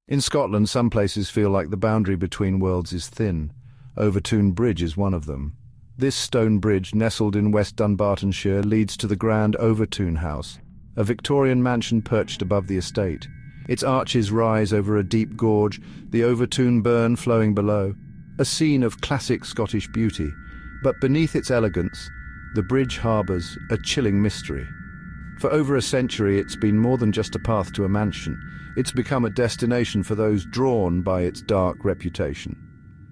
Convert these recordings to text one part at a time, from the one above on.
In Scotland, some places feel like the boundary between worlds is thin. Overtoun Bridge is one of them. This stone bridge, nestled in West Dunbartonshire, leads to the grand Overtoun House, a Victorian mansion perched above the estate. Its arches rise over a deep gorge, the Overtoun burn flowing below, a scene of classic Scottish beauty. But beneath its elegance, the bridge harbours a chilling mystery. For over a century, it's been more than just a path to a mansion. It's become a destination for those drawn by its dark reputation.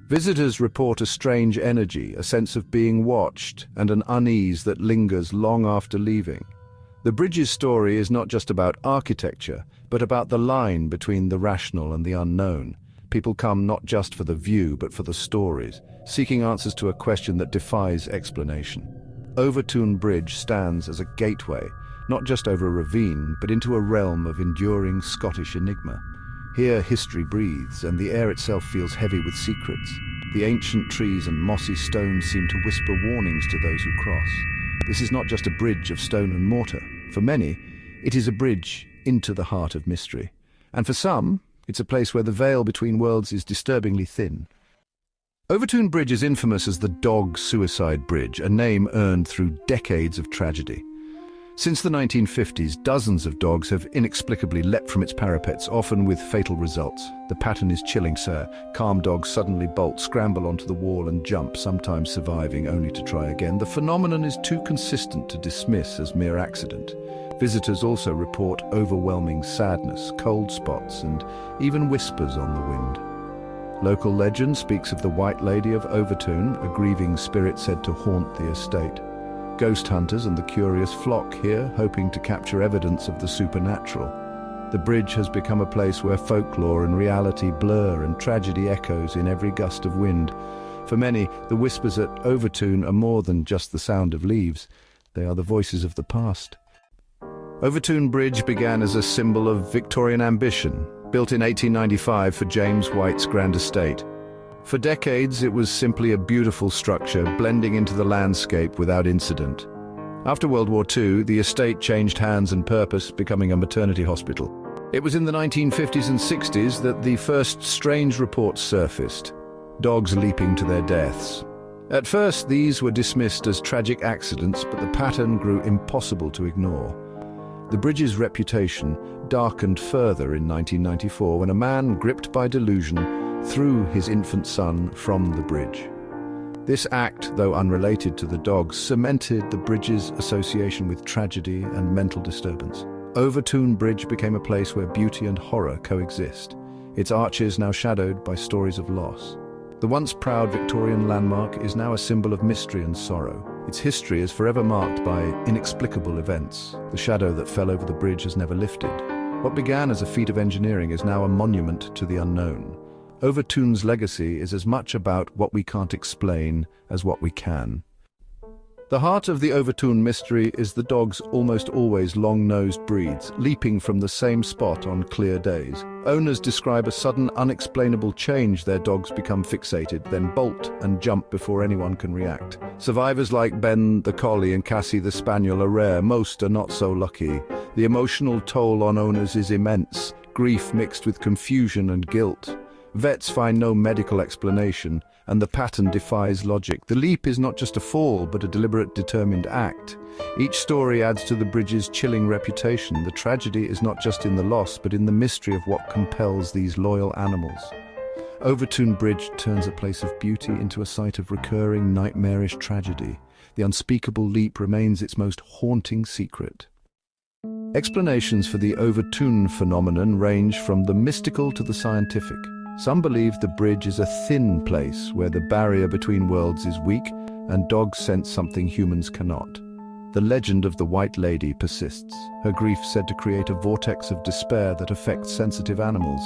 Visitors report a strange energy, a sense of being watched, and an unease that lingers long after leaving. The bridge's story is not just about architecture, but about the line between the rational and the unknown. People come not just for the view, but for the stories, seeking answers to a question that defies explanation. Overtoun Bridge stands as a gateway, not just over a ravine, but into a realm of enduring Scottish enigma. Here history breathes, and the air itself feels heavy with secrets. The ancient trees and mossy stones seem to whisper warnings to those who cross. This is not just a bridge of stone and mortar. For many, it is a bridge into the heart of mystery. And for some, it's a place where the veil between worlds is disturbingly thin. Overtoun Bridge is infamous as the dog suicide bridge, a name earned through decades of tragedy. Since the 1950s, dozens of dogs have inexplicably leapt from its parapets, often with fatal results. The pattern is chilling, sir. Calm dogs suddenly bolt, scramble onto the wall and jump, sometimes surviving only to try again. The phenomenon is too consistent to dismiss as mere accident. Visitors also report overwhelming sadness, cold spots, and even whispers on the wind. Local legend speaks of the White Lady of Overtoun, a grieving spirit said to haunt the estate. Ghost hunters and the curious flock here, hoping to capture evidence of the supernatural. The bridge has become a place where folklore and reality blur and tragedy echoes in every gust of wind. For many, the whispers at Overtoun are more than just the sound of leaves. They are the voices of the past. Overtoun Bridge began as a symbol of Victorian ambition, built in 1895 for James White's grand estate. For decades, it was simply a beautiful structure, blending into the landscape without incident. After World War II, the estate changed hands and purpose, becoming a maternity hospital. It was in the 1950s and 60s that the first strange reports surfaced, dogs leaping to their deaths. At first, these were dismissed as tragic accidents, but the pattern grew impossible to ignore. The bridge's reputation darkened further in 1994 when a man, gripped by delusion, threw his infant son from the bridge. This act, though unrelated to the dogs, cemented the bridge's association with tragedy and mental disturbance. Overtoun Bridge became a place where beauty and horror coexist, its arches now shadowed by stories of loss. The once proud Victorian landmark is now a symbol of mystery and sorrow. Its history is forever marked by inexplicable events. The shadow that fell over the bridge has never lifted. What began as a feat of engineering is now a monument to the unknown. Overtoun's legacy is as much about what we can't explain as what we can. The heart of the Overtoun mystery is the dog's almost always long-nosed breeds, leaping from the same spot on clear days. Owners describe a sudden, unexplainable change. Their dogs become fixated, then bolt and jump before anyone can react. Survivors like Ben the Collie and Cassie the Spaniel are rare. Most are not so lucky. The emotional toll on owners is immense, grief mixed with confusion and guilt. Vets find no medical explanation, and the pattern defies logic. The leap is not just a fall, but a deliberate, determined act. Each story adds to the bridge's chilling reputation. The tragedy is not just in the loss, but in the mystery of what compels these loyal animals. Overtoun Bridge turns a place of beauty into a site of recurring, nightmarish tragedy. The unspeakable leap remains its most haunting secret. Explanations for the Overtoun phenomenon range from the mystical to the scientific. Some believe the bridge is a thin place where the barrier between worlds is weak and dogs sense something humans cannot. The legend of the White Lady persists, her grief said to create a vortex of despair that affects sensitive animals.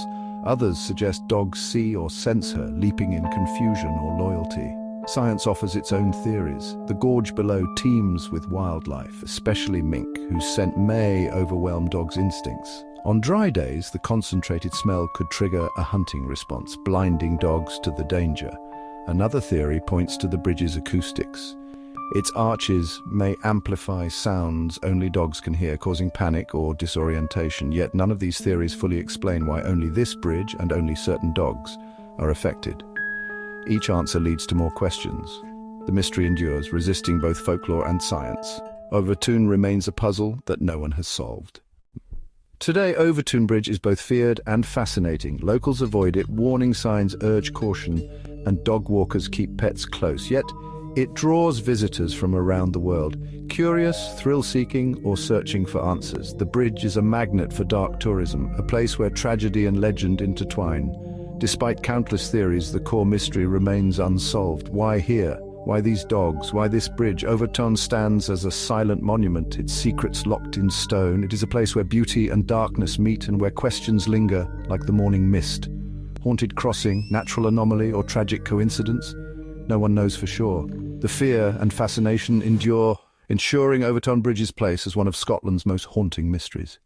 Others suggest dogs see or sense her, leaping in confusion or loyalty. Science offers its own theories. The gorge below teems with wildlife, especially mink, whose scent may overwhelm dogs' instincts. On dry days, the concentrated smell could trigger a hunting response, blinding dogs to the danger. Another theory points to the bridge's acoustics. Its arches may amplify sounds only dogs can hear, causing panic or disorientation. Yet none of these theories fully explain why only this bridge and only certain dogs are affected. Each answer leads to more questions. The mystery endures, resisting both folklore and science. Overtoun remains a puzzle that no one has solved. Today, Overtoun Bridge is both feared and fascinating. Locals avoid it, warning signs urge caution, and dog walkers keep pets close. Yet, it draws visitors from around the world, curious, thrill-seeking, or searching for answers. The bridge is a magnet for dark tourism, a place where tragedy and legend intertwine. Despite countless theories, the core mystery remains unsolved. Why here? Why these dogs? Why this bridge? Overtoun stands as a silent monument, its secrets locked in stone. It is a place where beauty and darkness meet and where questions linger like the morning mist. Haunted crossing, natural anomaly, or tragic coincidence? No one knows for sure. The fear and fascination endure, ensuring Overtoun Bridge's place as one of Scotland's most haunting mysteries.